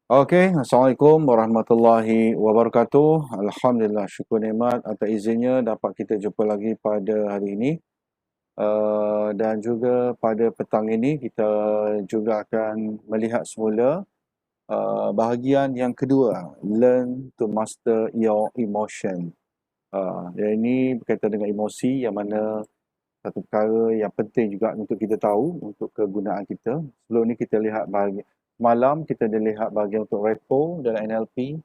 Okey, Assalamualaikum warahmatullahi wabarakatuh. Alhamdulillah, syukur nikmat atas izinnya dapat kita jumpa lagi pada hari ini. Dan juga pada petang ini kita juga akan melihat semula bahagian yang kedua, learn to master your emotion. Yang ini berkaitan dengan emosi, yang mana satu perkara yang penting juga untuk kita tahu untuk kegunaan kita. Sebelum ni kita lihat malam kita dah lihat bahagian untuk repo dalam NLP.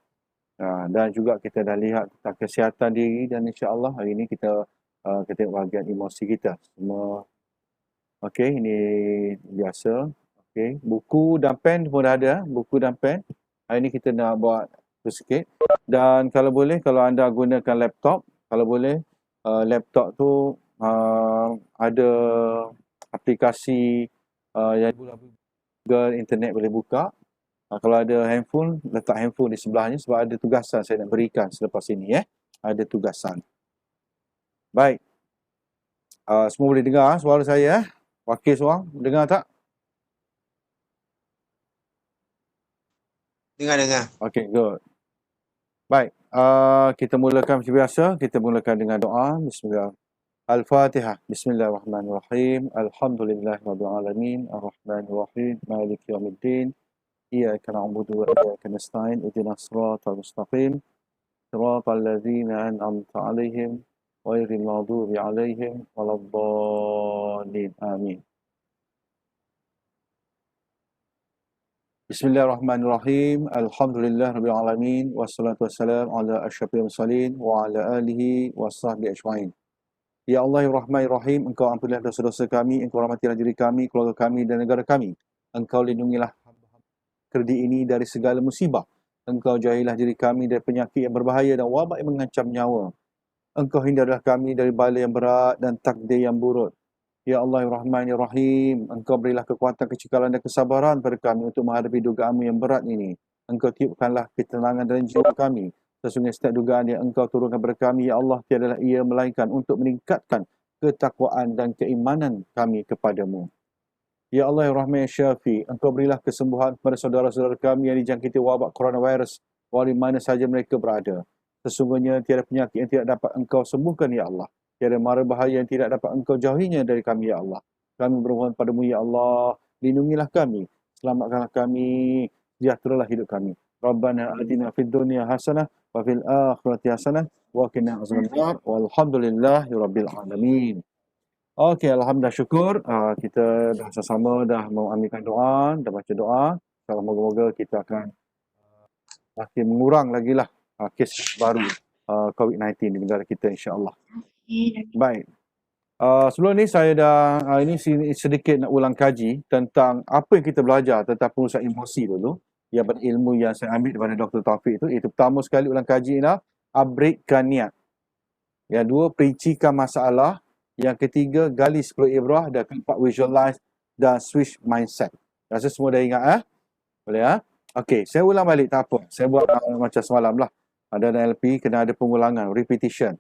Dan juga kita dah lihat tentang kesihatan diri, dan insya-Allah hari ini kita tengok bahagian emosi kita. Semua okey, ini biasa. Okey, buku dan pen pun dah ada, buku dan pen. Hari ini kita nak buat sikit. Dan kalau boleh, kalau anda gunakan laptop, kalau boleh laptop tu ada aplikasi yang Google internet boleh buka. Kalau ada handphone, letak handphone di sebelahnya sebab ada tugasan saya nak berikan selepas ini. Ada tugasan. Baik. Semua boleh dengar suara saya? Wakil seorang, dengar tak? Dengar. Okey, good. Baik. Kita mulakan seperti biasa. Kita mulakan dengan doa. Bismillah. Al-Fatihah. Bismillahirrahmanirrahim. Alhamdulillahirrabbilalamin. Ar-Rahmanirrahim. Maliki yaumiddin. Iyyaka na'budu wa iyyaka nasta'in. Ihdinas siratal mustaqim. Siratal ladzina an'amta 'alaihim ghairil maghdubi 'alaihim waladdallin. Amin. Bismillahirrahmanirrahim. Alhamdulillahirabbil alamin wassalatu wassalamu ala asyrafil mursalin wa ala alihi wasahbihi ajmain. Ya Allah, ya Rahman, ya Rahim, Engkau ampunilah dosa-dosa kami, Engkau rahmatilah diri kami, keluarga kami dan negara kami. Engkau lindungilah kerdi ini dari segala musibah. Engkau jauhilah diri kami dari penyakit yang berbahaya dan wabak yang mengancam nyawa. Engkau hindarilah kami dari bala yang berat dan takdir yang buruk. Ya Allah, ya Rahman, ya Rahim, Engkau berilah kekuatan, kecekalan dan kesabaran pada kami untuk menghadapi dugaan yang berat ini. Engkau tiupkanlah ketenangan dalam jiwa kami. Sesungguhnya setiap dugaan yang Engkau turunkan kepada kami, Ya Allah, tiadalah ia melainkan untuk meningkatkan ketakwaan dan keimanan kami kepadamu. Ya Allah, ya Rahman, ya Syafi, Engkau berilah kesembuhan kepada saudara-saudara kami yang dijangkiti wabak coronavirus, walau mana saja mereka berada. Sesungguhnya tiada penyakit yang tidak dapat Engkau sembuhkan, Ya Allah. Tiada mara bahaya yang tidak dapat Engkau jauhinya dari kami, Ya Allah. Kami bermohon padamu, Ya Allah, lindungilah kami, selamatkanlah kami, sejahteralah hidup kami. Rabbana atina fid dunya hasanah wa fil akhirati hasanah wa qina azabannar. Walhamdulillahi rabbil alamin. Okey, alhamdulillah, syukur. Kita dah sama-sama dah mengamirkan doa, dah baca doa. Kalau moga-moga kita akan makin mengurang lagi lah kes baru COVID-19 di negara kita, insya-Allah. Baik. Sebelum ni saya dah ini sedikit nak ulang kaji tentang apa yang kita belajar tentang pengurusan emosi dulu. Yang berilmu yang saya ambil daripada Dr. Taufik itu. Itu pertama sekali ulang kaji ialah abridkan niat. Yang dua, perincikan masalah. Yang ketiga, gali 10 ibrah. Dan keempat, visualize dan switch mindset. Rasa semua dah ingat? Boleh? Okey, saya ulang balik, tak apa. Saya buat macam semalam lah. Ada NLP, kena ada pengulangan, repetition.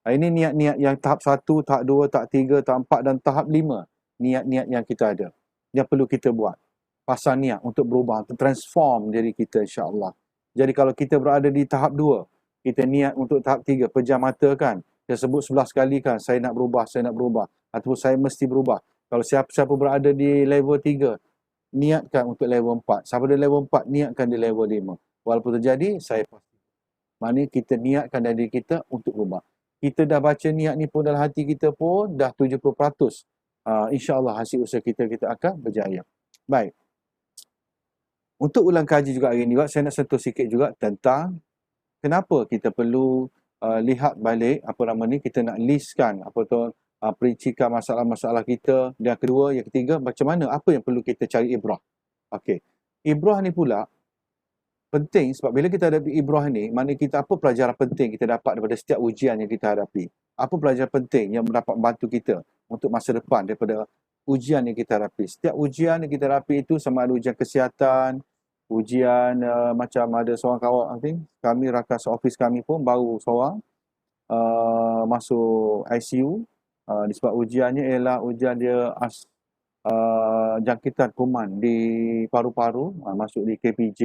Ini niat-niat yang tahap 1, tahap 2, tahap 3, tahap 4 dan tahap 5. Niat-niat yang kita ada. Yang perlu kita buat. Pasang niat untuk berubah, untuk transform diri kita, insya-Allah. Jadi kalau kita berada di tahap 2, kita niat untuk tahap 3, pejam mata kan. Saya sebut 11 kali kan, saya nak berubah, saya nak berubah. Ataupun saya mesti berubah. Kalau siapa-siapa berada di level 3, niatkan untuk level 4. Siapa di level 4, niatkan di level 5. Walaupun terjadi, saya pasti. Maknanya kita niatkan diri kita untuk berubah. Kita dah baca niat ni pun dalam hati kita pun dah 70%. InsyaAllah hasil usaha kita akan berjaya. Baik. Untuk ulang kaji juga hari ni juga, saya nak sentuh sikit juga tentang kenapa kita perlu lihat balik kita nak listkan perincikan masalah-masalah kita. Dan kedua, yang ketiga, macam mana, apa yang perlu kita cari ibrah. Okey. Ibrah ni pula penting sebab bila kita hadapi ibrah ni, mana kita apa pelajaran penting kita dapat daripada setiap ujian yang kita hadapi. Apa pelajaran penting yang dapat membantu kita untuk masa depan daripada ujian yang kita hadapi. Setiap ujian yang kita hadapi itu sama ada ujian kesihatan, ujian macam ada seorang kawan, kami rakan seofis kami pun baru seorang masuk ICU disebab ujiannya ialah ujian dia jangkitan kuman di paru-paru, masuk di KPJ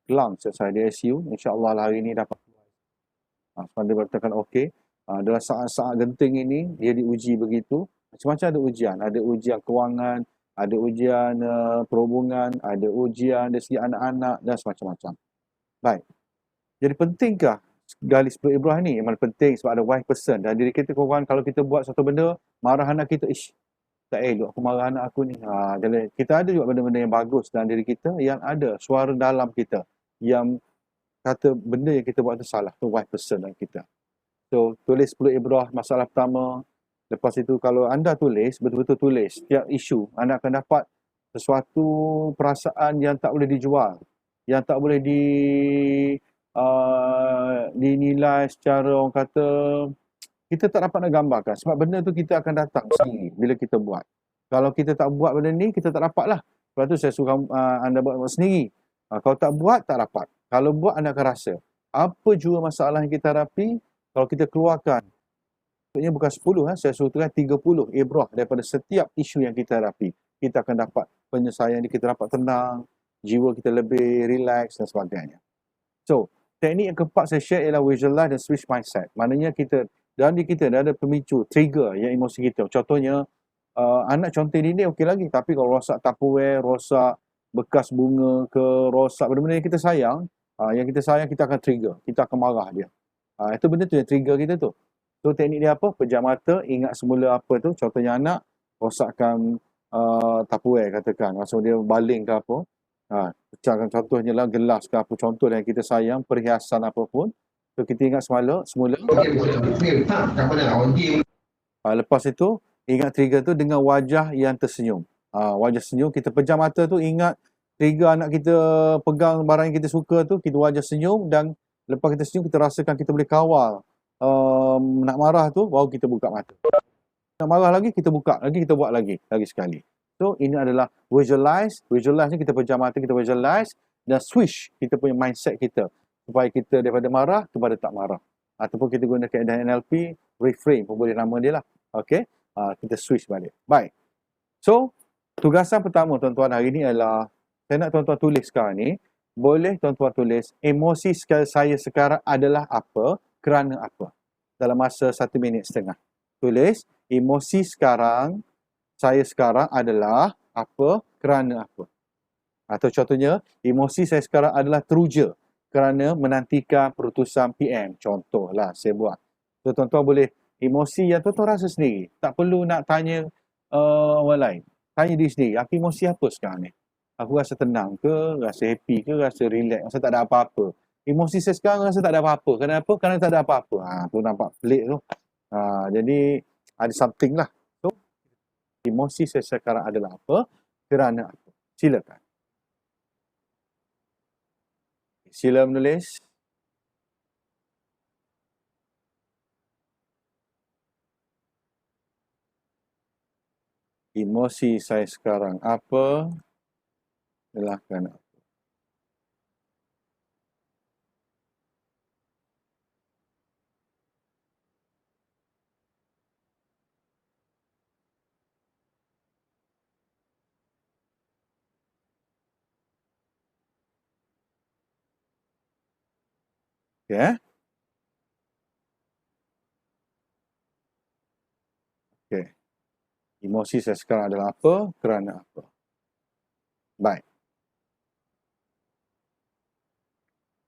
kelam selesai di ICU. InsyaAllah hari ini dapat sebab dia berkatakan okey. Dalam saat-saat genting ini dia diuji begitu. Macam-macam ada ujian. Ada ujian kewangan, ada ujian perhubungan, ada ujian dari segi anak-anak dan semacam-macam. Baik. Jadi pentingkah gali 10 ibrah ni? Yang mana penting sebab ada wise person. Dan diri kita korang kalau kita buat satu benda, marah anak kita, tak elok aku marah anak aku ni. Jadi kita ada juga benda-benda yang bagus dalam diri kita yang ada suara dalam kita yang kata benda yang kita buat tu salah. Tu wise person dalam kita. So, tulis 10 ibrah masalah pertama. Lepas itu kalau anda tulis, betul-betul tulis setiap isu, anda akan dapat sesuatu perasaan yang tak boleh dijual. Yang tak boleh dinilai secara orang kata, kita tak dapat nak gambarkan. Sebab benda tu kita akan datang sendiri bila kita buat. Kalau kita tak buat benda ni, kita tak dapat lah. Sebab tu saya suruh anda buat sendiri. Kalau tak buat, tak dapat. Kalau buat, anda akan rasa. Apa jua masalah yang kita hadapi, kalau kita keluarkan, maksudnya bukan 10, saya suruh tulis 30 ibrah daripada setiap isu yang kita hadapi. Kita akan dapat penyelesaian, kita dapat tenang, jiwa kita lebih relax dan sebagainya. So, teknik yang keempat saya share ialah visualize dan switch mindset. Maknanya kita, dalam diri kita ada pemicu, trigger yang emosi kita. Contohnya, anak contoh ini okey lagi. Tapi kalau rosak tupperware, rosak bekas bunga ke, rosak benda-benda yang kita sayang, kita akan trigger. Kita akan marah dia. Itu benda tu yang trigger kita tu. So, teknik dia apa? Pejam mata, ingat semula apa tu. Contohnya anak, rosakkan tupperware katakan. Maksud dia baling ke apa. Pecahkan contohnya lah gelas ke apa. Contoh yang kita sayang, perhiasan apapun. So, kita ingat semula. Lepas itu, ingat trigger tu dengan wajah yang tersenyum. Wajah senyum, kita pejam mata tu, ingat trigger anak kita pegang barang yang kita suka tu, kita wajah senyum dan lepas kita senyum, kita rasakan kita boleh kawal. Nak marah tu, baru kita buka mata. Nak marah lagi, kita buka lagi, kita buat lagi sekali. So, ini adalah visualize. Visualize ni kita pejam mata, kita visualize dan switch kita punya mindset kita. Supaya kita daripada marah kepada tak marah. Ataupun kita guna kaedah NLP, reframe pun boleh nama dia lah. Okay? Kita switch balik. Baik. So, tugasan pertama tuan-tuan hari ni adalah, saya nak tuan-tuan tulis sekarang ni. Boleh tuan-tuan tulis, emosi saya sekarang adalah apa, kerana apa. Dalam masa 1 minit setengah. Tulis, emosi saya sekarang adalah apa, kerana apa. Atau contohnya, emosi saya sekarang adalah teruja kerana menantikan keputusan PM. Contohlah saya buat. So, tuan-tuan boleh emosi yang tuan-tuan rasa sendiri. Tak perlu nak tanya orang lain. Tanya diri sendiri, aku emosi apa sekarang ni? Aku rasa tenang ke, rasa happy ke, rasa relax, rasa tak ada apa-apa. Emosi saya sekarang rasa tak ada apa-apa. Kenapa? Kerana tak ada apa-apa. Tu nampak pelik tu. Jadi, ada something lah. So, emosi saya sekarang adalah apa? Kerana apa? Silakan. Sila menulis. Emosi saya sekarang apa? Adalah kerana apa? Okay. Okay. Emosi saya sekarang adalah apa? Kerana apa? Baik.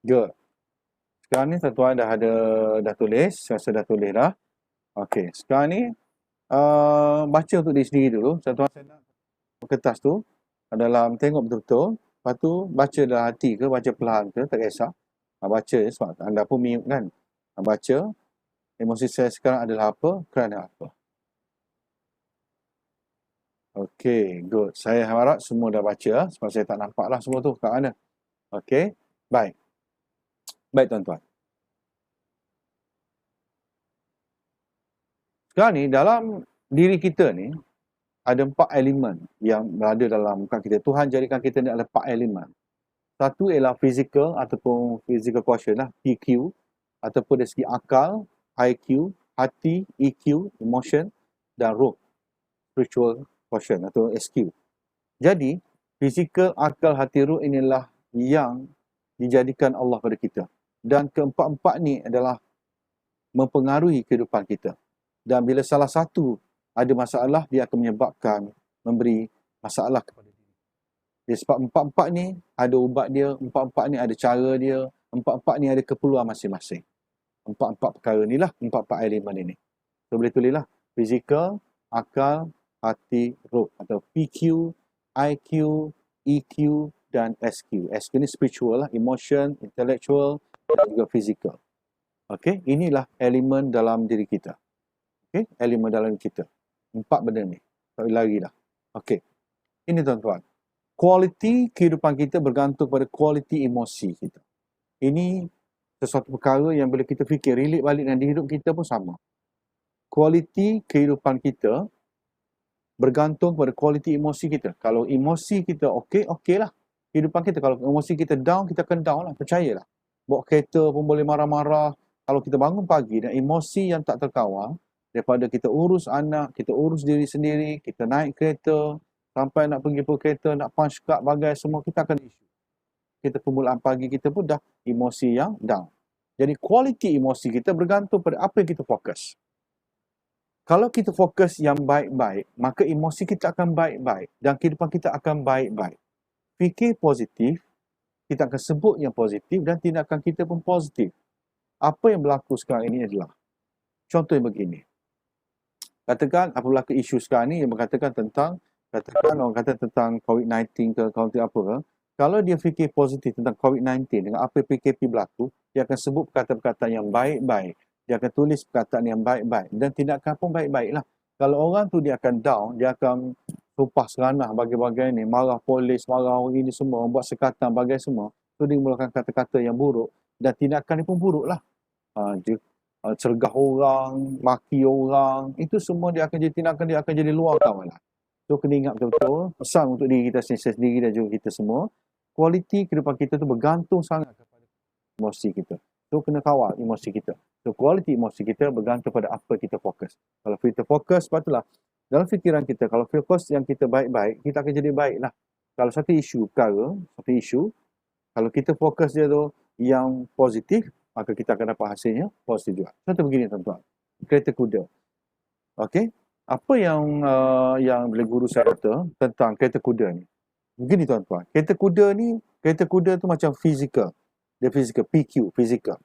Good. Sekarang ni tuan-tuan dah tulis. Saya rasa dah tulis dah. Okay. Sekarang ni baca untuk diri sendiri dulu. Tuan-tuan saya nak kertas tu dalam tengok betul-betul. Lepas tu baca dalam hati ke, baca perlahan ke, tak kisah. Baca je sebab anda pun mute kan. Baca. Emosi saya sekarang adalah apa? Kerana apa? Okay, good. Saya harap semua dah baca sebab saya tak nampak lah semua tu kat mana. Okay, baik. Baik tuan-tuan. Sekarang ni dalam diri kita ni ada 4 elemen yang berada dalam muka kita. Tuhan jadikan kita ni ada 4 elemen. Satu ialah physical ataupun physical quotient lah, PQ, ataupun dari segi akal, IQ, hati, EQ, emotion dan roh, spiritual quotient atau SQ. Jadi, fizikal, akal, hati, roh inilah yang dijadikan Allah pada kita. Dan keempat-empat ni adalah mempengaruhi kehidupan kita. Dan bila salah satu ada masalah, dia akan menyebabkan memberi masalah kepada diri. Dia sebab empat-empat ni ada ubat dia, empat-empat ni ada cara dia, empat-empat ni ada keperluan masing-masing. Empat-empat perkara ni lah, empat-empat elemen ini. So boleh tulislah, fizikal, akal, hati, roh, atau PQ, IQ, EQ dan SQ. SQ ni spiritual lah, emotion, intellectual dan juga physical. Okey, inilah elemen dalam diri kita. Okey, elemen dalam kita. Empat benda ni. Tak boleh lari dah. Okey. Ini tuan-tuan. Kualiti kehidupan kita bergantung pada kualiti emosi kita. Ini sesuatu perkara yang bila kita fikir, relate balik dengan hidup kita pun sama. Kualiti kehidupan kita bergantung pada kualiti emosi kita. Kalau emosi kita okey, okeylah kehidupan kita. Kalau emosi kita down, kita akan down lah. Percayalah. Bawa kereta pun boleh marah-marah. Kalau kita bangun pagi dan emosi yang tak terkawal, daripada kita urus anak, kita urus diri sendiri, kita naik kereta, sampai nak pergi kereta, nak punch card, bagai semua, kita akan isu. Kita permulaan pagi kita pun dah emosi yang down. Jadi kualiti emosi kita bergantung pada apa yang kita fokus. Kalau kita fokus yang baik-baik, maka emosi kita akan baik-baik dan kehidupan kita akan baik-baik. Fikir positif, kita akan sebut yang positif dan tindakan kita pun positif. Apa yang berlaku sekarang ini adalah, contoh yang begini. Katakan apa berlaku isu sekarang ni yang berkatakan tentang, katakan orang kata tentang COVID-19 ke apa ke, kalau dia fikir positif tentang COVID-19 dengan apa PKP berlaku, dia akan sebut perkataan-perkataan yang baik-baik. Dia akan tulis perkataan yang baik-baik dan tindakan pun baik-baik lah. Kalau orang tu dia akan down, dia akan tumpah seranah bagai-bagai ni, marah polis, marah orang ini semua, buat sekatan bagai semua, tu dia mulakan kata-kata yang buruk dan tindakan ni pun buruk lah. Dia cergah orang, maki orang, itu semua dia akan jadi tindakan, dia akan jadi luar kawalan. So kena ingat betul-betul, pesan untuk diri kita sendiri dan juga kita semua, kualiti kehidupan kita tu bergantung sangat kepada emosi kita. So kena kawal emosi kita. So kualiti emosi kita bergantung pada apa kita fokus. Kalau kita fokus, patutlah dalam fikiran kita, kalau fokus yang kita baik-baik, kita akan jadi baik lah. Kalau satu isu perkara, satu isu, kalau kita fokus dia tu yang positif, maka kita akan dapat hasilnya positif juga. Contoh begini tuan-tuan, kereta kuda. Okey, apa yang bila guru saya kata tentang kereta kuda ni? Begini tuan-tuan, kereta kuda tu macam fizikal. Dia fizikal, PQ, fizikal.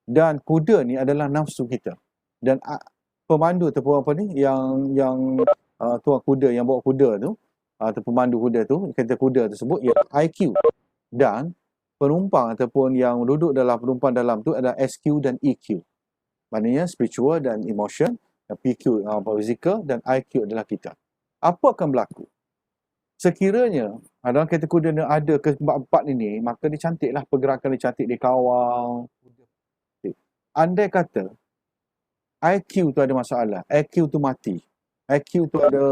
Dan kuda ni adalah nafsu kita. Dan pemandu ataupun apa ni, yang tuan kuda, yang bawa kuda tu, atau pemandu kuda tu, kereta kuda tersebut, ialah IQ. Dan penumpang ataupun yang duduk dalam penumpang dalam tu adalah SQ dan EQ. Maknanya spiritual dan emotion, dan PQ physical dan IQ adalah kita. Apa akan berlaku? Sekiranya dalam kereta kuda ni ada keempat-empat ini, maka dia cantiklah, pergerakan dia cantik, dia kawal. Andai kata IQ tu ada masalah, IQ tu mati, IQ tu ada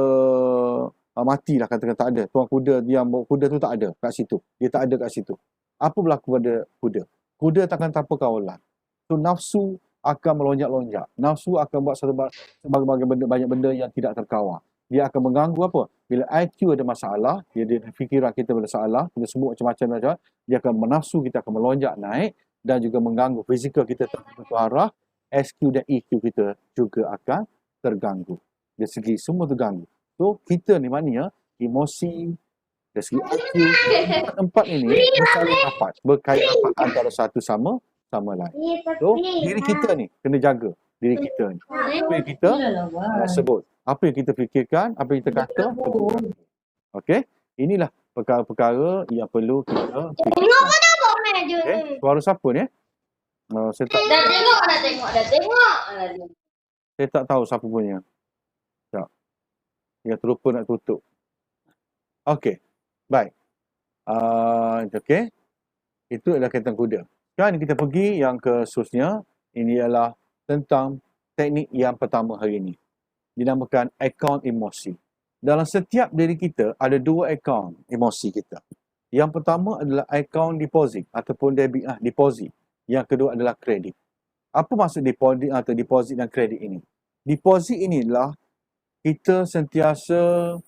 matilah, katakan tak ada, tuan kuda yang bawa kuda tu tak ada kat situ, dia tak ada kat situ. Apa berlaku pada kuda? Kuda takkan tanpa kawalan. So nafsu akan melonjak-lonjak. Nafsu akan buat sebagai benda, banyak benda yang tidak terkawal. Dia akan mengganggu apa? Bila IQ ada masalah, dia fikiran kita bermasalah, kita sebut macam-macam, dia akan menafsu, kita akan melonjak naik dan juga mengganggu fizikal kita tertentu arah, SQ dan EQ kita juga akan terganggu. Dari segi semua terganggu. So kita ni maknanya emosi, dari segi IQ, empat ini saling rapat, berkait rapat antara satu sama lain. So diri kita ni kena jaga diri kita ni. Apa yang kita sebut, apa yang kita fikirkan, apa yang kita kata. Okey, inilah perkara-perkara yang perlu kita fikirkan. Okay, suara siapa ni? Saya tak tengok. Saya tak tahu siapa punya. Tak. Yang terlupa nak tutup. Okey. Baik. Okey. Itu adalah kaitan kuda. Sekarang kita pergi yang ke seterusnya. Ini adalah tentang teknik yang pertama hari ini. Dinamakan akaun emosi. Dalam setiap diri kita ada dua akaun emosi kita. Yang pertama adalah akaun deposit ataupun debit deposit. Yang kedua adalah kredit. Apa maksud deposit atau deposit dan kredit ini? Deposit inilah kita sentiasa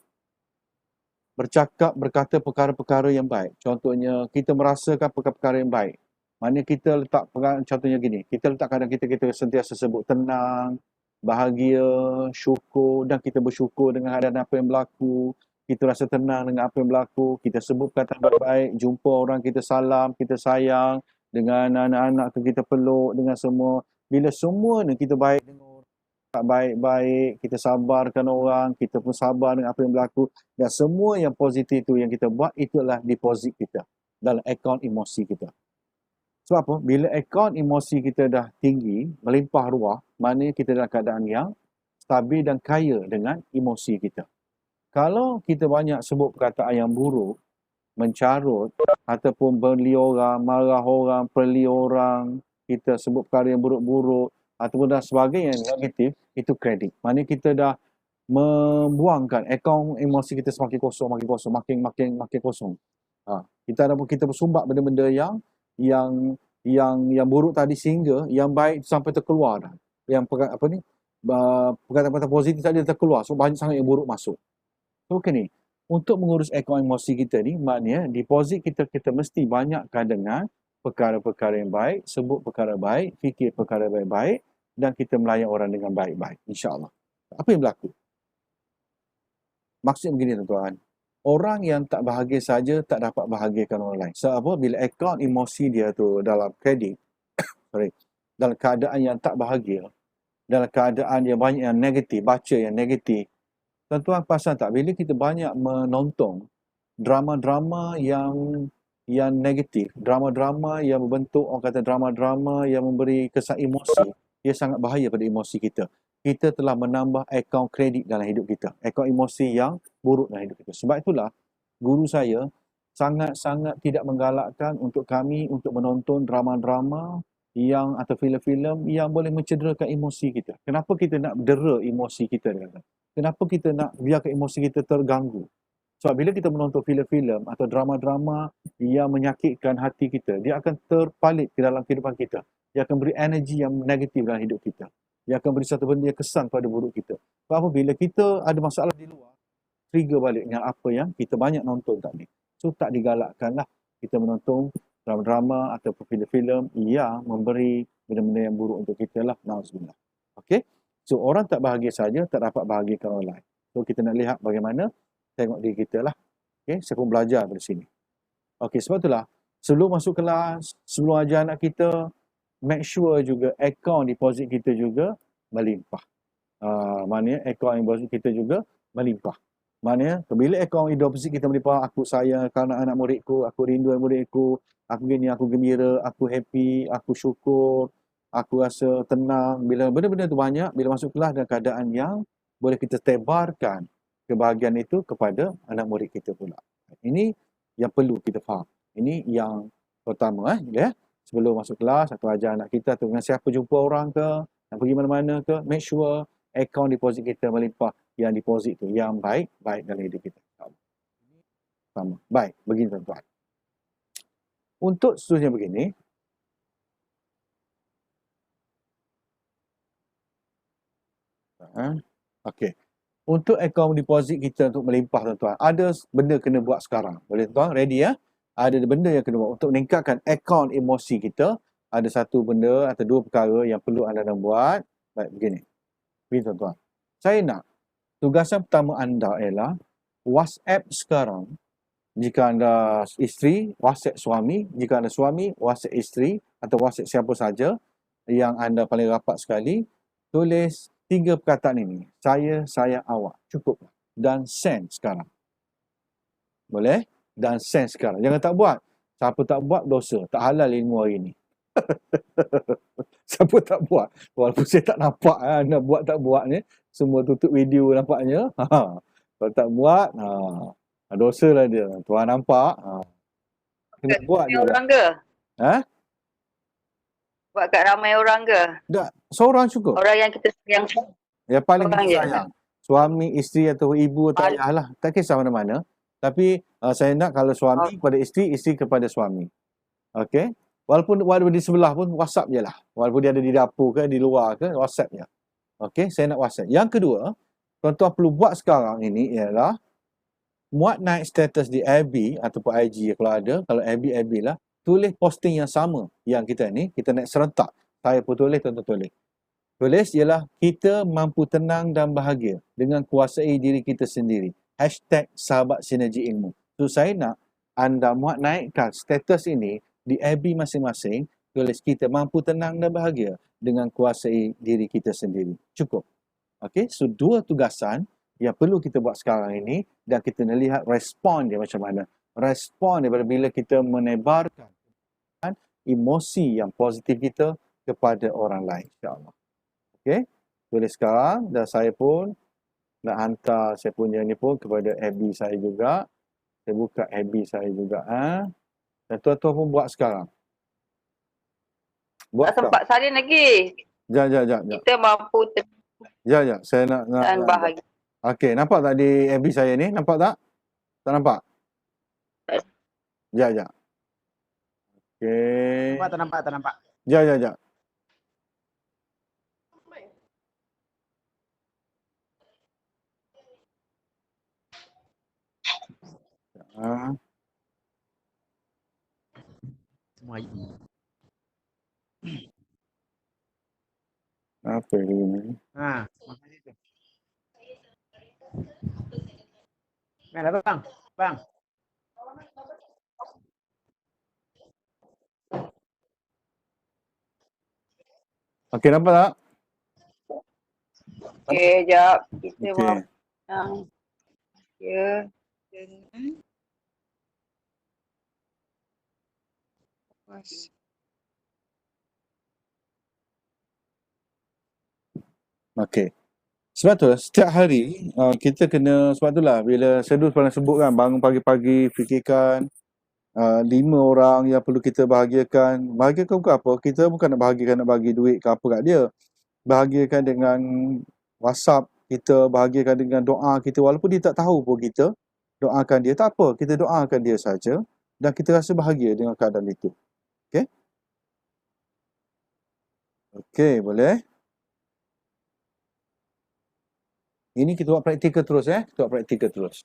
berkata perkara-perkara yang baik. Contohnya, kita merasakan perkara-perkara yang baik. Maknanya kita letak, contohnya gini, kita letak kadang kita sentiasa sebut tenang, bahagia, syukur, dan kita bersyukur dengan keadaan apa yang berlaku. Kita rasa tenang dengan apa yang berlaku. Kita sebut perkataan baik-baik, jumpa orang kita salam, kita sayang, dengan anak-anak kita peluk, dengan semua. Bila semua ni kita baik dengan orang, baik-baik, kita sabarkan orang, kita pun sabar dengan apa yang berlaku, dan semua yang positif tu yang kita buat, itulah deposit kita dalam akaun emosi kita. Sebab apa? Bila akaun emosi kita dah tinggi, melimpah ruah, maknanya kita dalam keadaan yang stabil dan kaya dengan emosi kita. Kalau kita banyak sebut perkataan yang buruk, mencarut, ataupun beli orang, marah orang, perli orang, kita sebut perkara yang buruk-buruk, ataupun dan sebagainya yang negatif, itu kredit. Maknanya kita dah membuangkan akaun emosi kita semakin kosong, makin kosong. Kita bersumbat benda-benda yang buruk tadi, sehingga yang baik sampai terkeluar dah. Yang perkataan positif tadi terkeluar, so banyak sangat yang buruk masuk. So ni, untuk mengurus akaun emosi kita ni, maknanya deposit kita mesti banyakkan dengan perkara-perkara yang baik, sebut perkara baik, fikir perkara baik-baik, dan kita melayan orang dengan baik-baik, insya-Allah. Apa yang berlaku? Maksudnya begini tuan-tuan, orang yang tak bahagia saja tak dapat bahagiakan orang lain. Sebab bila akaun emosi dia tu dalam kredit, dalam keadaan yang tak bahagia, dalam keadaan yang banyak yang negatif, baca yang negatif, tuan-tuan perasan tak, bila kita banyak menonton drama-drama yang negatif, drama-drama yang membentuk, orang kata drama-drama yang memberi kesan emosi, ia sangat bahaya pada emosi kita. Kita telah menambah akaun kredit dalam hidup kita, akaun emosi yang buruk dalam hidup kita. Sebab itulah guru saya sangat-sangat tidak menggalakkan untuk kami untuk menonton drama-drama yang atau filem-filem yang boleh mencederakan emosi kita. Kenapa kita nak dera emosi kita? Kenapa kita nak biarkan emosi kita terganggu? Sebab bila kita menonton filem-filem atau drama-drama yang menyakitkan hati kita, dia akan terpalit ke dalam kehidupan kita. Dia akan beri energi yang negatif dalam hidup kita. Dia akan beri satu benda yang kesan pada buruk kita. Sebab apa? Bila kita ada masalah di luar, trigger balik dengan apa yang kita banyak nonton tadi. So tak digalakkanlah kita menonton drama-drama atau filem-filem yang memberi benda-benda yang buruk untuk kita lah. Na'udzubillah. Okey? So orang tak bahagia saja tak dapat bahagiakan orang lain. So kita nak lihat bagaimana tengok diri kita lah. Okay, saya pun belajar dari sini. Okay, sebab itulah sebelum masuk kelas, sebelum ajar anak kita, make sure juga akaun deposit kita juga melimpah. Maknanya akaun deposit kita juga melimpah. Maknanya bila akaun deposit kita melimpah, aku sayang kerana anak muridku, aku rindu anak muridku, aku gini, aku gembira, aku happy, aku syukur, aku rasa tenang. Bila benda-benda tu banyak, bila masuk kelas dalam keadaan yang boleh kita tebarkan kebahagiaan itu kepada anak murid kita pula. Ini yang perlu kita faham. Ini yang pertama ya. Sebelum masuk kelas atau ajar anak kita atau dengan siapa jumpa orang ke, nak pergi mana-mana ke, make sure akaun deposit kita melimpah, yang deposit tu yang baik dalam hidup kita. Sama. Baik, begini tuan-tuan. Untuk seterusnya begini, okey. Untuk akaun deposit kita untuk melimpah tuan-tuan, ada benda kena buat sekarang. Boleh tuan-tuan? Ready ya? Ada benda yang kena buat untuk meningkatkan akaun emosi kita. Ada satu benda atau dua perkara yang perlu anda nak buat. Baik, begini. Begini tuan-tuan. Saya nak tugasan pertama anda ialah WhatsApp sekarang. Jika anda isteri, WhatsApp suami. Jika anda suami, WhatsApp isteri atau WhatsApp siapa saja yang anda paling rapat sekali. Tulis 3 perkataan ini. Saya, awak. Cukup. Dan send sekarang. Boleh? Dan send sekarang. Jangan tak buat. Siapa tak buat, dosa. Tak halal ilmu hari ni. Siapa tak buat? Walaupun saya tak nampak anda buat tak buat ni. Semua tutup video nampaknya. Kalau tak buat, dosa lah dia. Tuan nampak. Kena buat dia. Orang ke? Buat kat ramai orang ke? Tak, seorang cukup. Orang yang kita sayang. Yang paling Orang kita sayang. Suami, isteri atau ibu atau ayah lah. Tak kisah mana-mana. Tapi saya nak kalau suami kepada isteri, isteri kepada suami. Okey. Walaupun di sebelah pun WhatsApp je lah. Walaupun dia ada di dapur ke, di luar ke, WhatsApp je. Okey, saya nak WhatsApp. Yang kedua, tuan-tuan perlu buat sekarang ini ialah muat naik status di FB ataupun IG kalau ada, kalau FB lah, tulis posting yang sama yang kita ni, kita naik serentak. Saya pun tulis, tuan-tuan tulis. Tulis ialah kita mampu tenang dan bahagia dengan kuasai diri kita sendiri. #sahabat sinergi ilmu. So saya nak anda muat naikkan status ini di FB masing-masing, tulis kita mampu tenang dan bahagia dengan kuasai diri kita sendiri. Cukup. Okey, so 2 tugasan yang perlu kita buat sekarang ini dan kita nak lihat respon dia macam mana. Respon daripada bila kita menebarkan emosi yang positif kita kepada orang lain, insya-Allah. Okey, tulis sekarang dan saya pun nak hantar saya punya ni pun kepada FB saya juga. Saya buka FB saya juga. Dan tuan-tuan pun buat sekarang. Buat Tak sempat salin lagi. Jap. Kita mampu Jap. Saya nak dan bahagia. Okey, nampak tak di FB saya ni? Nampak tak? Tak nampak? Jap. Okey. Tak nampak. Jap. Apa ini? Maknanya tu. Mana bang? Bang. Okey, nampak tak? Okey, jap. Kita Okey. mampu. Ya. Dengan Okey. Sebab tu setiap hari kita kena, sebab itulah bila Sedus pernah sebut kan, bangun pagi-pagi fikirkan 5 orang yang perlu kita bahagiakan. Bahagiakan bukan apa? Kita bukan nak bahagiakan nak bagi duit ke apa kat dia. Bahagiakan dengan WhatsApp kita, bahagiakan dengan doa kita, walaupun dia tak tahu pun kita doakan dia, tak apa, kita doakan dia saja dan kita rasa bahagia dengan keadaan itu. Okey? Okey, boleh? Ini kita buat praktikal terus kita buat praktikal terus.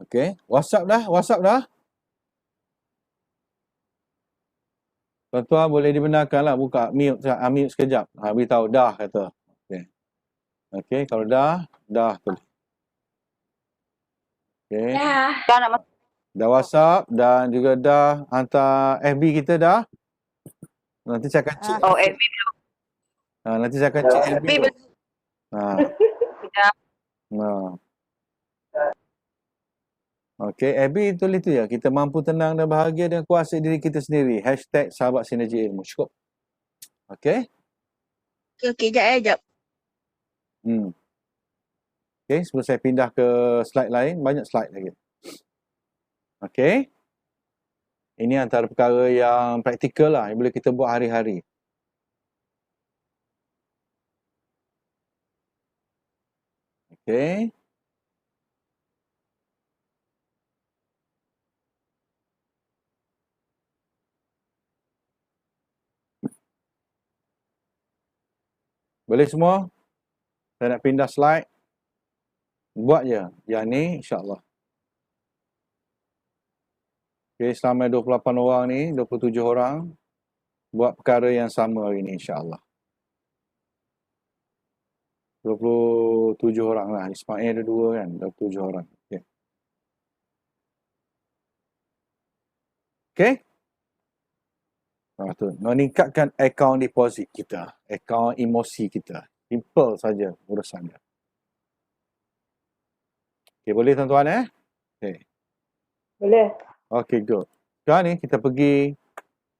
Okey, WhatsApp dah. Tuan-tuan boleh dibenarkan lah buka mute sekejap. Beritahu dah kata. Okey, kalau dah tulis. Okey. dah nak masuk. Dah WhatsApp dan juga dah hantar FB kita dah. Nanti saya akan cek. Oh, FB. Nanti saya akan cek FB. FB Okey, FB tulis tu ya. Kita mampu tenang dan bahagia dengan kuasa diri kita sendiri. #sahabat sinergi ilmu. Cukup. Okey? Okey, jap. Okey, sebelum saya pindah ke slide lain, banyak slide lagi. Okey. Ini antara perkara yang praktikal lah yang boleh kita buat hari-hari. Okey. Boleh semua? Saya nak pindah slide. Buat je. Yang ni insya-Allah. Okey, selama 28 orang ni, 27 orang buat perkara yang sama hari ni insya-Allah. 27 orang lah. Ismail ada 2 kan, 27 orang. Okey. Okey? Tu, meningkatkan akaun deposit kita, akaun emosi kita. Simple saja urusan dia. Okey, boleh tuan-tuan Okey. Boleh. Okey, good. Sekarang ni kita pergi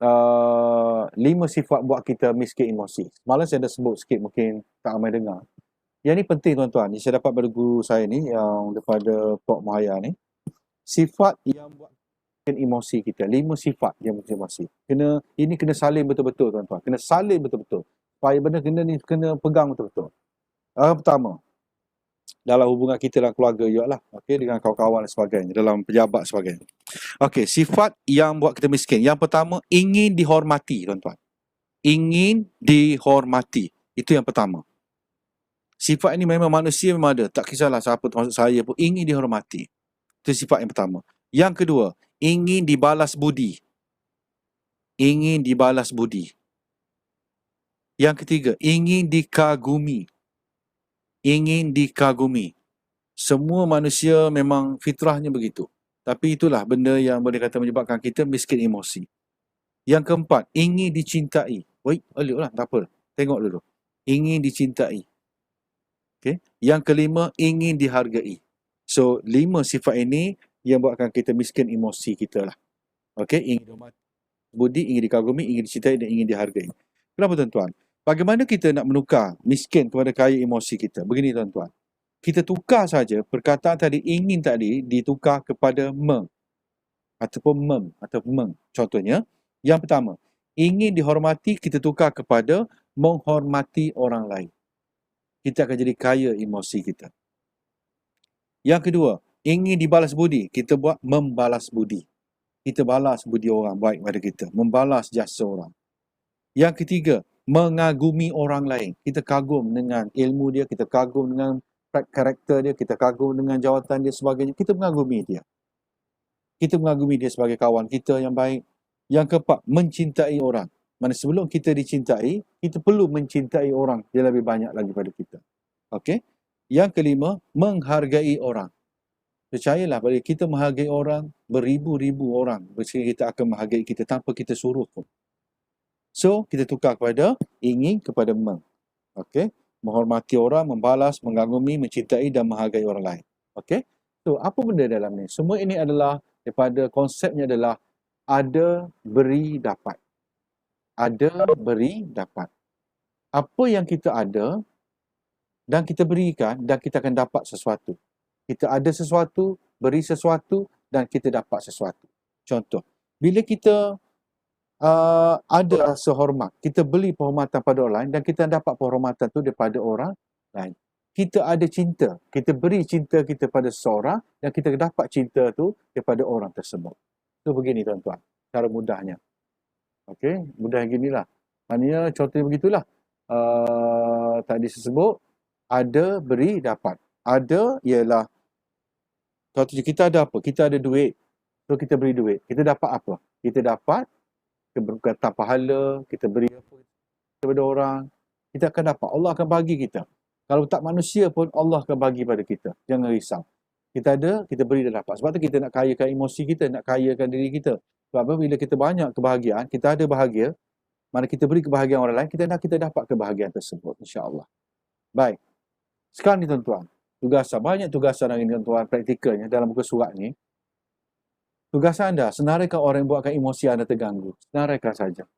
5 sifat buat kita miskin emosi. Semalam saya dah sebut sikit, mungkin tak ramai dengar. Yang ni penting tuan-tuan. Ni saya dapat dari guru saya ni yang daripada Prof Mahaya ni. Sifat yang buat emosi kita. 5 sifat yang buat emosi. Ini kena salin betul-betul tuan-tuan. Kena salin betul-betul. Supaya benda kena pegang betul-betul. Pertama, dalam hubungan kita dalam keluarga juga lah. Okey, dengan kawan-kawan dan sebagainya, dalam pejabat sebagainya. Okey, sifat yang buat kita miskin. Yang pertama, ingin dihormati, tuan-tuan. Ingin dihormati. Itu yang pertama. Sifat ini memang manusia memang ada. Tak kisahlah siapa termasuk saya pun ingin dihormati. Itu sifat yang pertama. Yang kedua, ingin dibalas budi. Ingin dibalas budi. Yang ketiga, ingin dikagumi. Ingin dikagumi. Semua manusia memang fitrahnya begitu. Tapi itulah benda yang boleh kata menyebabkan kita miskin emosi. Yang keempat, ingin dicintai. Wait, aliklah, tak apa. Tengok dulu. Ingin dicintai. Okay. Yang kelima, ingin dihargai. So, 5 sifat ini yang buatkan kita miskin emosi kita lah. Okay, ingin dihormati budi, ingin dikagumi, ingin dicintai dan ingin dihargai. Kenapa tuan-tuan? Bagaimana kita nak menukar miskin kepada kaya emosi kita? Begini tuan-tuan. Kita tukar saja perkataan tadi, ingin tadi ditukar kepada ataupun atau meng. Contohnya, yang pertama, ingin dihormati kita tukar kepada menghormati orang lain. Kita akan jadi kaya emosi kita. Yang kedua, ingin dibalas budi, kita buat membalas budi. Kita balas budi orang baik pada kita, membalas jasa orang. Yang ketiga, mengagumi orang lain. Kita kagum dengan ilmu dia, kita kagum dengan karakter dia, kita kagum dengan jawatan dia sebagainya. Kita mengagumi dia. Kita mengagumi dia sebagai kawan kita yang baik. Yang keempat, mencintai orang. Mana sebelum kita dicintai, kita perlu mencintai orang yang lebih banyak lagi pada kita. Okey. Yang kelima, menghargai orang. Percayalah, bila kita menghargai orang, beribu-ribu orang kita akan menghargai kita tanpa kita suruh pun. So, kita tukar kepada ingin kepada meng. Okey. Menghormati orang, membalas, mengagumi, mencintai dan menghargai orang lain. Okey. So, apa benda dalam ni? Semua ini adalah daripada konsepnya adalah ada, beri, dapat. Ada, beri, dapat. Apa yang kita ada dan kita berikan dan kita akan dapat sesuatu. Kita ada sesuatu, beri sesuatu dan kita dapat sesuatu. Contoh, bila kita ada rasa hormat, kita beli penghormatan pada orang lain dan kita dapat penghormatan tu daripada orang lain. Kita ada cinta, kita beri cinta kita pada seseorang dan kita dapat cinta tu daripada orang tersebut. Tu begini tuan-tuan, cara mudahnya. Okey, mudah ginilah. Maknanya contohnya begitulah. Tadi saya sebut, ada, beri, dapat. Ada ialah, contohnya kita ada apa? Kita ada duit. So kita beri duit. Kita dapat apa? Kita dapat keberkatan pahala, kita beri apa kepada orang, kita akan dapat. Allah akan bagi kita. Kalau tak manusia pun, Allah akan bagi pada kita. Jangan risau. Kita ada, kita beri dan dapat. Sebab tu kita nak kayakan emosi kita, nak kayakan diri kita. Sebab apa? Bila kita banyak kebahagiaan, kita ada bahagia, mana kita beri kebahagiaan orang lain, kita dapat kebahagiaan tersebut, insya-Allah. Baik. Sekarang ni tuan-tuan, tugasan, banyak tugasan hari ni tuan-tuan, praktikalnya dalam buku surat ni. Tugasan anda, senaraikan orang yang buatkan emosi anda terganggu. Senaraikan saja.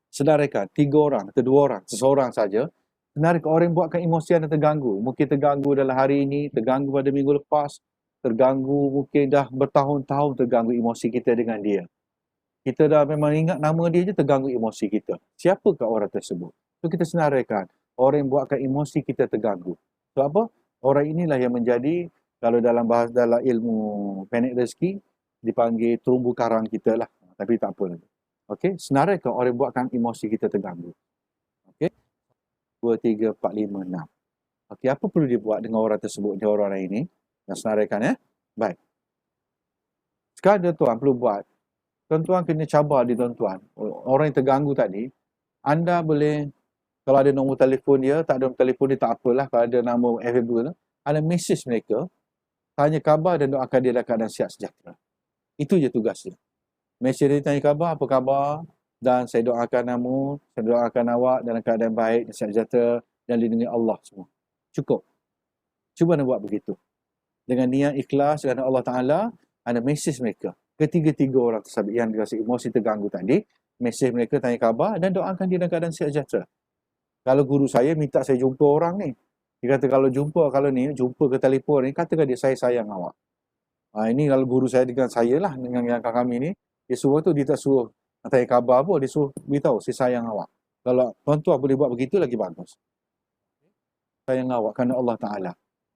Senaraikan 3 orang atau 2 orang, seseorang saja. Senaraikan orang yang buatkan emosi anda terganggu. Mungkin terganggu dalam hari ini, terganggu pada minggu lepas, terganggu mungkin dah bertahun-tahun terganggu emosi kita dengan dia. Kita dah memang ingat nama dia je, terganggu emosi kita. Siapakah orang tersebut? So kita senaraikan orang yang buatkan emosi kita terganggu. So apa? Orang inilah yang menjadi, kalau dalam dalam ilmu panik rezeki, dipanggil terumbu karang kita lah. Tapi tak apa lagi. Okey, senaraikan orang yang buatkan emosi kita terganggu. Okey, 2, 3, 4, 5, 6. Okey, apa perlu dia buat dengan orang tersebut, dia orang ini? Dan senaraikan ya. Baik. Sekarang tuan perlu buat. Tuan-tuan kena cabar di tuan-tuan. Orang yang terganggu tadi, anda boleh, kalau ada nombor telefon dia, tak ada nombor telefon dia, tak apalah. Kalau ada nama available, anda message mereka, tanya khabar dan doakan dia dalam keadaan sihat sejahtera. Itu je tugasnya. Message dia tanya khabar, apa khabar, dan saya doakan kamu, saya doakan awak dalam keadaan baik dan sihat sejahtera dan lindungi Allah semua. Cukup. Cuba anda buat begitu. Dengan niat ikhlas kerana Allah Ta'ala, anda message mereka. Ketiga-tiga orang tersebut yang dirasa emosi terganggu tadi, message mereka, tanya khabar dan doakan dia dalam keadaan sihat sejahtera. Kalau guru saya minta saya jumpa orang ni, dia kata kalau jumpa ke telefon ni, katakan dia, saya sayang awak. Ini kalau guru saya dengan saya lah, dengan yang kami ni, dia suruh tu, dia tak suruh tanya khabar apa, dia suruh beritahu, saya sayang awak. Kalau tuan-tuan boleh buat begitu, lagi bagus. sayang awak kerana Allah Ta'ala.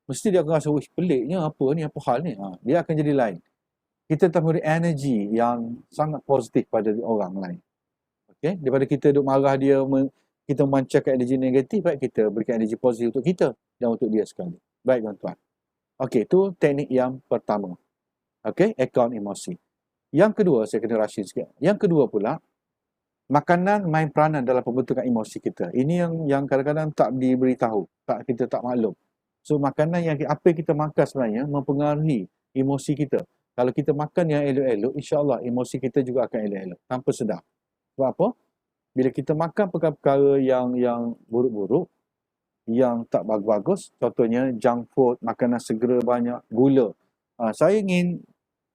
Mesti dia akan rasa, wih peliknya apa ni, apa hal ni. Dia akan jadi lain. Kita tak memberi energi yang sangat positif pada orang lain. Okay? Daripada kita duk marah dia, kita memancarkan energi negatif, baik kita berikan energi positif untuk kita dan untuk dia sekali. Baik tuan-tuan. Okey, itu teknik yang pertama. Okey, account emosi. Yang kedua, saya kena rushing sikit. Yang kedua pula, makanan main peranan dalam pembentukan emosi kita. Ini yang kadang-kadang tak diberitahu, kita tak maklum. So, makanan yang apa yang kita makan sebenarnya mempengaruhi emosi kita. Kalau kita makan yang elok-elok, insya-Allah emosi kita juga akan elok-elok tanpa sedar. Sebab apa? Bila kita makan perkara-perkara yang buruk-buruk, yang tak bagus-bagus, contohnya junk food, makanan segera banyak, gula. Saya ingin,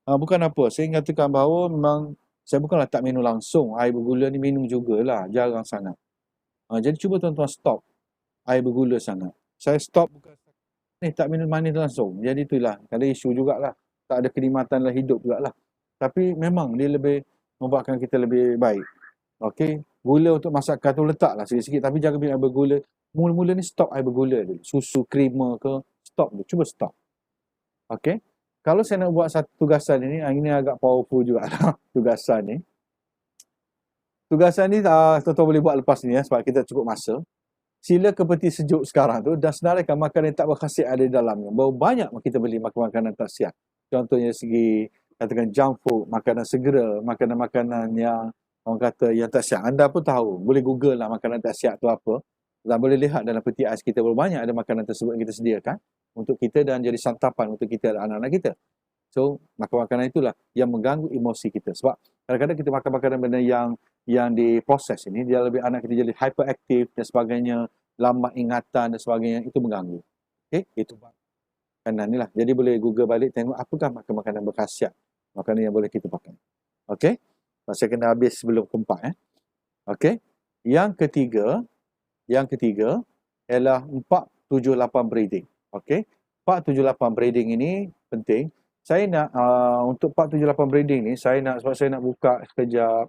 bukan apa, saya ingin katakan bahawa memang saya bukanlah tak minum langsung, air bergula ni minum jugalah, jarang sangat. Jadi cuba tuan-tuan stop air bergula sangat. Saya stop bukan tak minum manis langsung. Jadi itulah, ada isu jugalah. Tak ada kenikmatan dalam hidup jugalah. Tapi memang dia lebih membuatkan kita lebih baik. Okey, gula untuk masakan tu letaklah sikit-sikit tapi jangan minum air bergula. Mula-mula ni stop air bergula dulu. Susu, krema ke, stop dulu. Cuba stop. Okey. Kalau saya nak buat satu tugasan ini agak powerful juga tugasan ni. Tugasan ni tuan-tuan boleh buat lepas ni sebab kita cukup masa. Sila ke peti sejuk sekarang tu dan senaraikan makanan yang tak berkhasiat ada di dalamnya. Berapa banyak kita beli makanan tak sihat. Contohnya segi katakan junk food, makanan segera, makanan-makanan yang orang kata yang tak sihat. Anda pun tahu, boleh google lah makanan tak sihat tu apa. Dan boleh lihat dalam peti ais kita berapa banyak ada makanan tersebut yang kita sediakan untuk kita dan jadi santapan untuk kita dan anak-anak kita. So, makanan itulah yang mengganggu emosi kita. Sebab kadang-kadang kita makan makanan benda yang diproses ini, dia lebih anak kita jadi hyperaktif dan sebagainya, lambat ingatan dan sebagainya, itu mengganggu. Okey, itu makanan ni lah. Jadi boleh google balik tengok apakah makanan berkhasiat, makanan yang boleh kita pakai. Okey, saya kena habis sebelum ke-4. Okey, yang ketiga ialah 478 breathing. Okey, 478 breathing ini penting. Saya nak untuk 478 breathing ni sebab saya nak buka sekejap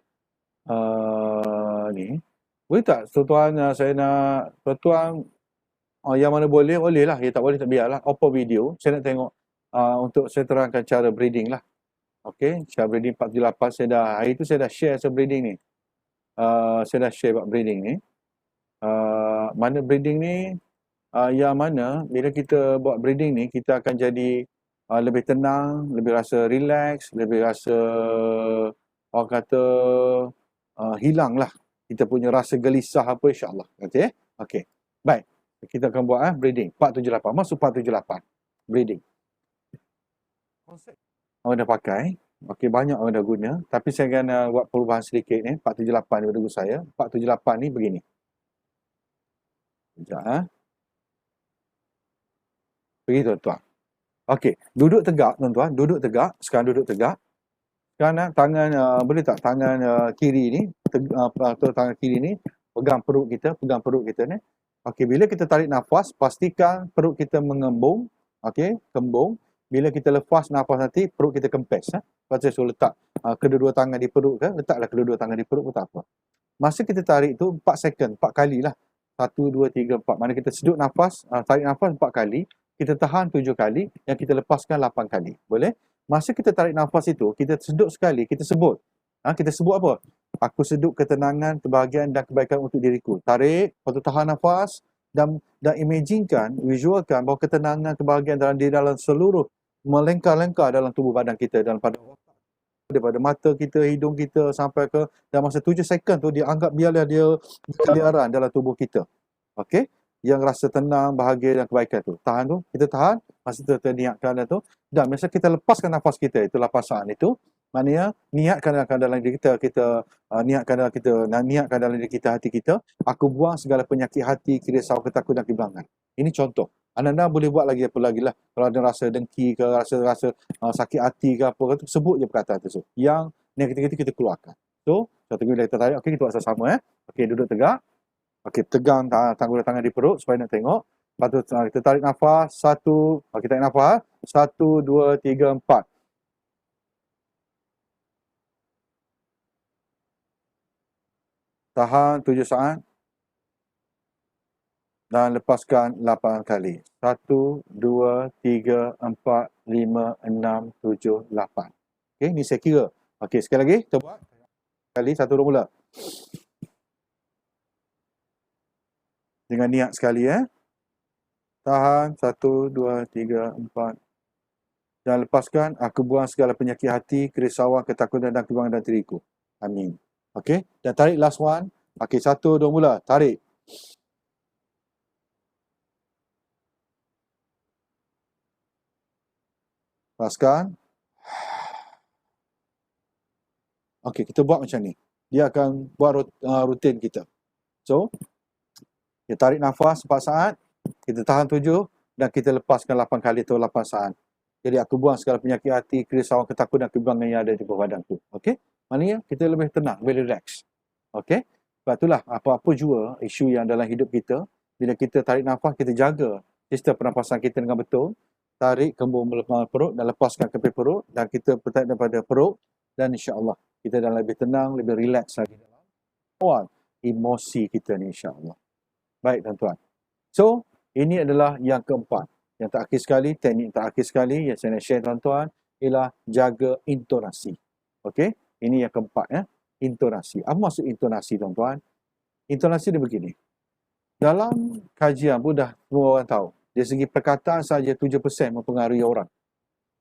ni. Boleh tak tuan-tuan, saya nak tuan-tuan yang mana boleh lah, yang tak boleh tak biarlah. Open video, saya nak tengok untuk saya terangkan cara breathing lah. Okey, cara breathing 478 hari tu saya dah share breathing ni. Saya dah share buat breathing ni. Mana breathing ni yang mana bila kita buat breathing ni kita akan jadi lebih tenang, lebih rasa relax, lebih rasa orang kata hilang lah kita punya rasa gelisah apa, insyaAllah. Okey. Okey. Baik. Kita akan buat breathing 478. Masuk 478. Breathing. Konsep orang dah pakai. Okey, banyak orang dah guna. Tapi saya akan buat perubahan sedikit ni. 478 daripada guru saya. 478 ni begini. Sekejap. Begini tuan-tuan. Okey, duduk tegak tuan-tuan, duduk tegak. Sekarang duduk tegak. Sekarang tangan boleh tak tangan kiri ni atau tangan kiri ni pegang perut kita ni. Okey, bila kita tarik nafas, pastikan perut kita mengembung. Okey, kembung. Bila kita lepas nafas nanti perut kita kempes. Lepas tu saya letak kedua-dua tangan di perut ke, letaklah kedua-dua tangan di perut pun tak apa. Masa kita tarik tu 4 second, 4 kali lah. 1 2 3 4. Mana kita sedut nafas, tarik nafas 4 kali. Kita tahan 7 kali, yang kita lepaskan 8 kali. Boleh? Masa kita tarik nafas itu, kita sedut sekali, kita sebut. Kita sebut apa? Aku sedut ketenangan, kebahagiaan dan kebaikan untuk diriku. Tarik, lepas tu tahan nafas dan imaginekan, visualkan bahawa ketenangan, kebahagiaan dalam seluruh melengkar-lengkar dalam tubuh badan kita, dalam pada otak, daripada mata kita, hidung kita sampai ke dalam masa 7 second tu dia anggap biarlah dia berkeliaran dalam tubuh kita. Okey? Yang rasa tenang, bahagia dan kebaikan tu. Tahan tu, kita tahan, masa tu kita niatkan tu. Dan masa kita lepaskan nafas kita, itulah pasangan itu. Maknanya, niatkan dalam diri kita, niatkan dalam diri kita, hati kita, aku buang segala penyakit hati, risau, ketakutan dan kebimbangan. Ini contoh. Anda boleh buat lagi apa lagi lah. Kalau ada rasa dengki ke, rasa sakit hati ke apa, sebut je perkataan tersebut. Yang negatif itu kita keluarkan. So, contohnya bila kita tarik, okey, kita buat sama-sama. Okey, duduk tegak. Okey, tegang tangan di perut supaya nak tengok. Lepas tu kita tarik nafas. 1, kita tarik nafas. 1, 2, 3, 4. Tahan 7 saat. dan lepaskan 8 kali. 1, 2, 3, 4, 5, 6, 7, 8. Okey, ni saya kira. Okey, sekali lagi kita buat. Sekali, 1, 2 mula. Dengan niat sekali Tahan. 1, 2, 3, 4. Dan lepaskan. Aku buang segala penyakit hati, kerisauan, ketakutan dan kebimbangan dalam diriku. Amin. Okey, dan tarik last one. Okey, 1, 2 mula. Tarik. Lepaskan. Okey, kita buat macam ni. Dia akan buat rutin kita. So, kita tarik nafas 4 saat, kita tahan 7 dan kita lepaskan 8 kali atau 8 saat. Jadi aku buang segala penyakit hati, kerisauan, ketakutan dan kebimbangan yang ada di bawah badanku. Okey? Maknanya kita lebih tenang, lebih relax. Okey? Sebab itulah apa-apa jua isu yang dalam hidup kita, bila kita tarik nafas, kita jaga sistem pernafasan kita dengan betul. Tarik kembung perut dan lepaskan ke perut dan kita bertarik daripada perut dan insya-Allah kita dah lebih tenang, lebih relax lagi dalam awal emosi kita ni insya-Allah. Baik tuan-tuan. So, ini adalah yang keempat. Yang terakhir sekali, teknik terakhir sekali yang saya nak share tuan-tuan ialah jaga intonasi. Okey? Ini yang keempat intonasi. Apa maksud intonasi tuan-tuan? Intonasi dia begini. Dalam kajian pun dah semua orang tahu. Dari segi perkataan saja 7% mempengaruhi orang.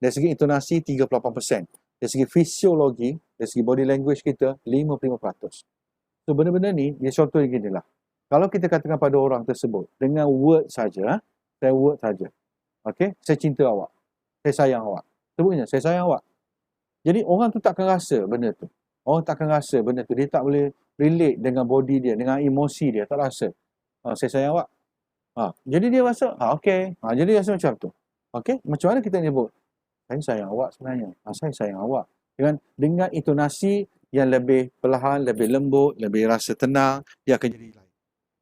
Dari segi intonasi 38%. Dari segi fisiologi, dari segi body language kita 55%. So benda-benda ni, dia contohnya gini lah. Kalau kita katakan pada orang tersebut dengan word saja, saya word saja. Okey, saya cinta awak. Saya sayang awak. Sebutnya, saya sayang awak. Jadi orang tu takkan rasa benda tu. Orang takkan rasa benda tu. Dia tak boleh relate dengan body dia, dengan emosi dia. Tak rasa. Saya sayang awak. Jadi dia rasa, okey. Jadi dia rasa macam tu. Okey, macam mana kita nyebut? Saya sayang awak sebenarnya. Saya sayang awak. Dengan intonasi yang lebih perlahan, lebih lembut, lebih rasa tenang, dia akan jadi lain.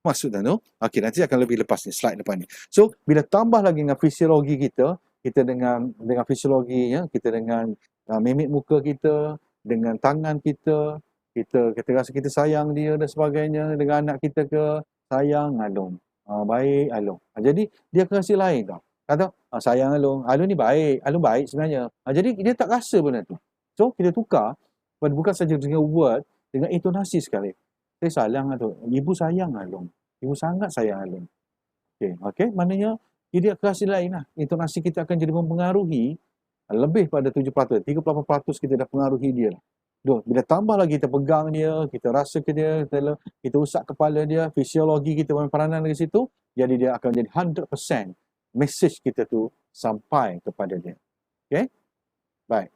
Maksudnya tu? Okey, nanti akan lebih lepas ni, slide depan ni. So, bila tambah lagi dengan fisiologi kita dengan fisiologinya, kita dengan mimik muka kita, dengan tangan kita rasa kita sayang dia dan sebagainya, dengan anak kita ke, sayang Along. Baik Along. Jadi, dia akan rasa lain tau. Kata, sayang Along. Along ni baik. Along baik sebenarnya. Jadi, dia tak rasa benda tu. So, kita tukar, bukan saja dengan word, dengan intonasi sekali. Saya sayang tu. Ibu sayang Along. Ibu sangat sayang Along. Okey, maknanya dia kelas lain lah. Intonasi kita akan jadi mempengaruhi lebih pada 7%. 38% kita dah pengaruhi dia lah. Bila tambah lagi kita pegang dia, kita rasa ke dia, kita usap kepala dia, fisiologi kita berperanan dari situ, jadi dia akan jadi 100% message kita tu sampai kepada dia. Okey? Baik.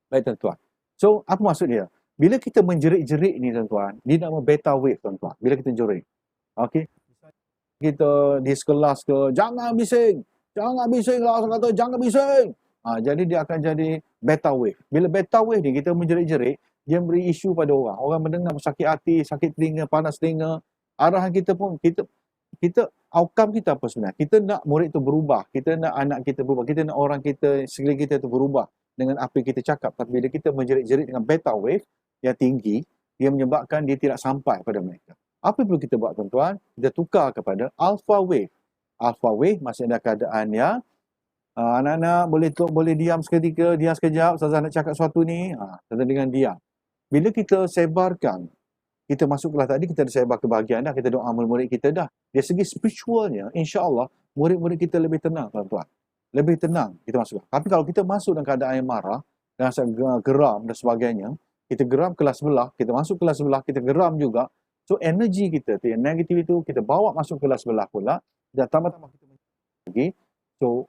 Baik tuan-tuan. So, apa maksud dia? Bila kita menjerit-jerit ni tuan-tuan, dia nama beta wave tuan-tuan. Bila kita jerit. Okey. Kita di kelas ke, jangan bising. Jangan bising lah, orang kata jangan bising. Jadi dia akan jadi beta wave. Bila beta wave ni kita menjerit-jerit, dia beri isu pada orang. Orang mendengar sakit hati, sakit telinga, panas telinga. Arahan kita pun kita outcome kita apa sebenarnya? Kita nak murid tu berubah, kita nak anak kita berubah, kita nak orang kita sekeliling kita tu berubah dengan apa yang kita cakap. Tapi bila kita menjerit-jerit dengan beta wave yang tinggi, dia menyebabkan dia tidak sampai pada mereka. Apa yang perlu kita buat tuan-tuan? Kita tukar kepada alpha wave. Alpha wave maksudnya keadaan yang anak-anak boleh diam seketika, diam sekejap, Ustazah nak cakap sesuatu ni, kita dengan diam. Bila kita sebarkan, kita masuk kelas tadi, kita dah sebar kebahagiaan dah, kita doa murid-murid kita dah. Dari segi spiritualnya, insya-Allah, murid-murid kita lebih tenang tuan-tuan. Lebih tenang kita masuk. Tapi kalau kita masuk dalam keadaan yang marah, dengan geram dan sebagainya, kita geram kelas sebelah, kita masuk kelas sebelah, kita geram juga. So energi kita tu, yang negatif itu kita bawa masuk kelas sebelah pula dan tambah-tambah kita lagi. So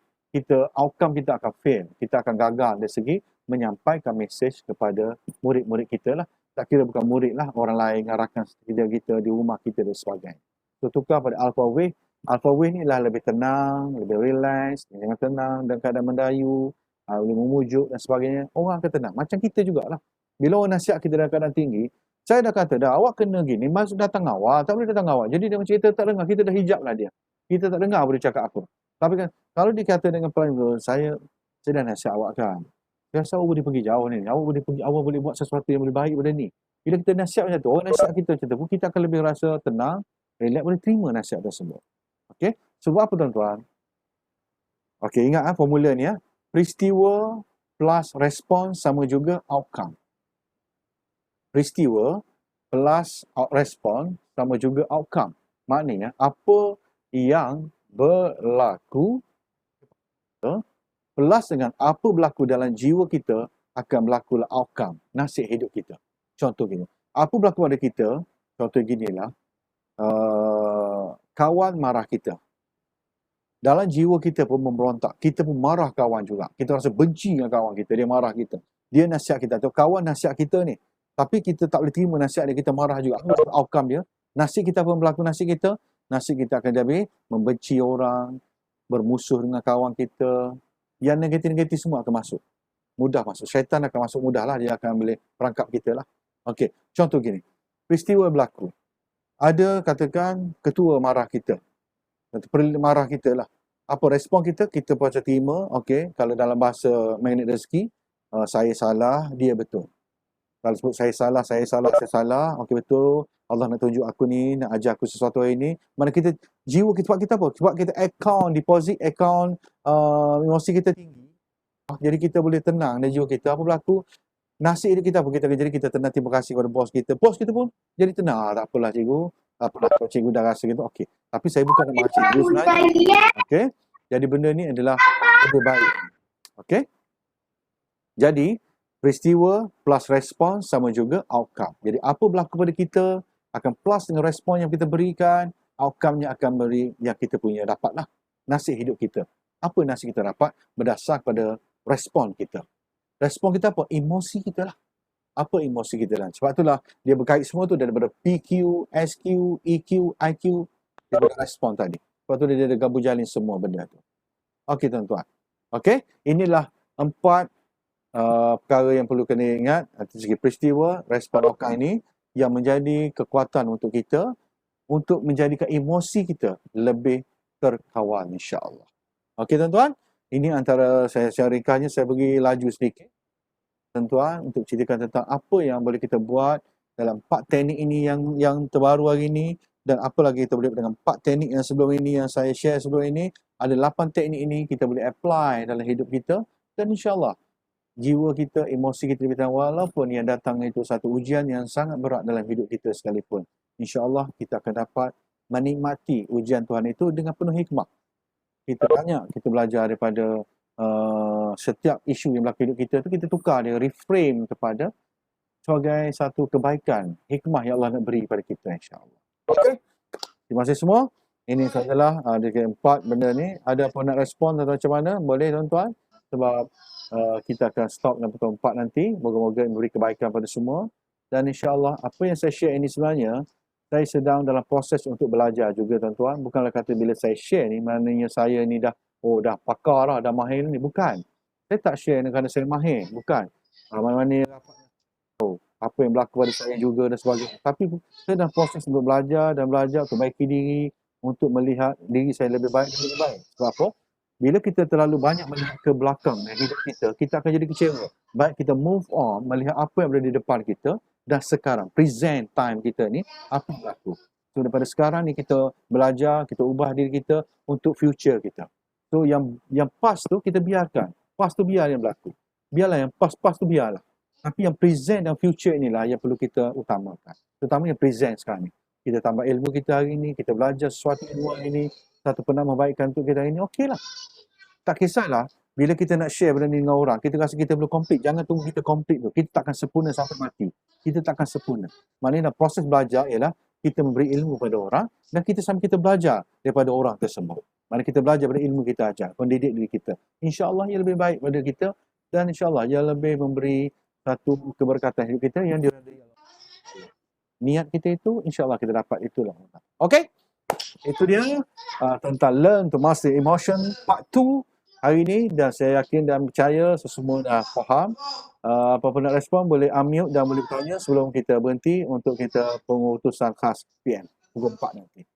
outcome kita akan fail. Kita akan gagal dari segi menyampaikan mesej kepada murid-murid kita lah. Tak kira bukan murid lah, orang lain, rakan kerja kita di rumah kita dan sebagainya. So tukar pada alpha wave. Alpha wave ni lah lebih tenang, lebih relax, jangan tenang dan keadaan mendayu, boleh memujuk dan sebagainya. Orang akan tenang. Macam kita jugalah. Bila orang nasihat kita dalam keadaan tinggi, saya dah kata dah, awak kena gini, masuk datang awal, tak boleh datang awal. Jadi dia macam kita tak dengar, kita dah hijab lah dia. Kita tak dengar apa dia cakap apa. Tapi kan, kalau dia kata dengan pelan, saya dah nasihat awak kan. Saya rasa awak boleh pergi jauh ni. Awak boleh buat sesuatu yang lebih baik pada ni. Bila kita nasihat macam tu, orang nasihat kita macam tu, kita akan lebih rasa tenang, relax, boleh terima nasihat tersebut. Okey, sebab apa tuan-tuan? Okey, ingat formula ni ya. Peristiwa plus respon sama juga outcome. Peristiwa plus respon sama juga outcome. Maknanya apa yang berlaku plus dengan apa berlaku dalam jiwa kita akan berlakulah outcome, nasib hidup kita. Contoh gini, apa berlaku pada kita, contoh ginilah, kawan marah kita. Dalam jiwa kita pun memberontak, kita pun marah kawan juga. Kita rasa benci dengan kawan kita, dia marah kita. Dia nasihat kita, atau kawan nasihat kita ni. Tapi kita tak boleh terima nasihat dia, kita marah juga. Apa outcome dia? Nasib kita pun berlaku nasib kita. Nasib kita akan jadi membenci orang, bermusuh dengan kawan kita. Yang negatif-negatif semua akan masuk. Mudah masuk. Syaitan akan masuk mudah lah. Dia akan boleh perangkap kita lah. Okey, contoh gini. Peristiwa berlaku. Ada katakan ketua marah kita. Marah kita lah. Apa respon kita? Kita baca terima. Okey, kalau dalam bahasa magnet rezeki, saya salah, dia betul. Kalau sebut saya salah. Okey, betul. Allah nak tunjuk aku ni, nak ajar aku sesuatu hari ni. Mana kita, jiwa kita, sebab kita apa? Sebab kita deposit account emosi kita tinggi. Jadi kita boleh tenang dan jiwa kita. Apa berlaku? Nasib hidup kita apa? Kita jadi kita tenang, terima kasih kepada bos kita. Bos kita pun jadi tenang. Tak apalah cikgu. Apalah kalau cikgu dah rasa gitu. Okey. Tapi saya bukan nak marah cikgu sebenarnya. Okey. Jadi benda ni adalah lebih baik. Okey. Jadi peristiwa plus respon sama juga outcome. Jadi apa berlaku pada kita akan plus dengan respon yang kita berikan, outcome-nya akan beri yang kita punya dapatlah. Nasib hidup kita. Apa nasib kita dapat? Berdasar pada respon kita. Respon kita apa? Emosi kita lah. Apa emosi kita lah. Sebab itulah dia berkait semua tu daripada PQ, SQ, EQ, IQ, daripada respon tadi. Sebab tu dia ada gabung jalin semua benda tu. Okey tuan-tuan. Okey, inilah 4 perkara yang perlu kena ingat dari segi peristiwa, respon outcome ini yang menjadi kekuatan untuk kita untuk menjadikan emosi kita lebih terkawal insya-Allah. Okey tuan-tuan, ini antara saya ringkasnya saya bagi laju sedikit. Tuan-tuan untuk ceritakan tentang apa yang boleh kita buat dalam 4 teknik ini yang terbaru hari ini dan apa lagi kita boleh buat dengan 4 teknik yang sebelum ini yang saya share sebelum ini. Ada 8 teknik ini kita boleh apply dalam hidup kita dan insya-Allah jiwa kita, emosi kita lebih tenang walaupun yang datang itu satu ujian yang sangat berat dalam hidup kita sekalipun. InsyaAllah kita akan dapat menikmati ujian Tuhan itu dengan penuh hikmah. Kita belajar daripada setiap isu yang berlaku hidup kita tu kita tukar dia, reframe kepada sebagai satu kebaikan, hikmah yang Allah nak beri pada kita insyaAllah. Okey. Terima kasih semua. Ini sajalah ada 4 benda ni. Ada apa nak respon atau macam mana? Boleh tuan-tuan. Sebab kita akan stop dalam pukul 4 nanti. Moga-moga memberi kebaikan pada semua. Dan insyaAllah apa yang saya share ini sebenarnya, saya sedang dalam proses untuk belajar juga tuan-tuan. Bukanlah kata bila saya share ni, maknanya saya ni dah pakar lah, dah mahir ni. Bukan. Saya tak share kerana saya mahir. Bukan. Mana-mana apa yang berlaku pada saya juga dan sebagainya. Tapi saya dalam proses untuk belajar dan belajar untuk baiki diri, untuk melihat diri saya lebih baik dan lebih baik. Sebab apa? Bila kita terlalu banyak melihat ke belakang hidup kita akan jadi kecewa. Baik kita move on, melihat apa yang berada di depan kita dan sekarang, present time kita ni, apa yang berlaku. So daripada sekarang ni kita belajar, kita ubah diri kita untuk future kita. So yang past tu kita biarkan. Past tu biar yang berlaku. Biarlah yang past tu biarlah. Tapi yang present dan future inilah yang perlu kita utamakan. Terutama yang present sekarang ni. Kita tambah ilmu kita hari ni, kita belajar sesuatu ilmu hari ni, satu pernah membaikkan untuk kita hari ni, okeylah. Tak kisahlah, bila kita nak share benda ni dengan orang, kita rasa kita belum complete. Jangan tunggu kita complete tu. Kita takkan sempurna sampai mati. Kita takkan sempurna. Maknanya proses belajar ialah kita memberi ilmu pada orang dan kita sambil kita belajar daripada orang tersebut. Maknanya kita belajar pada ilmu kita ajar, pendidik diri kita. InsyaAllah ia lebih baik pada kita dan insyaAllah ia lebih memberi satu keberkatan hidup kita yang diridai Allah. Niat kita itu, insyaAllah kita dapat itulah. Okey? Itu dia tentang Learn to Master Emotion Part 2 hari ini dan saya yakin dan percaya semua dah faham. Apa-apa nak respon boleh unmute dan boleh bertanya sebelum kita berhenti untuk kita pengutusan khas PM pukul 4 nanti.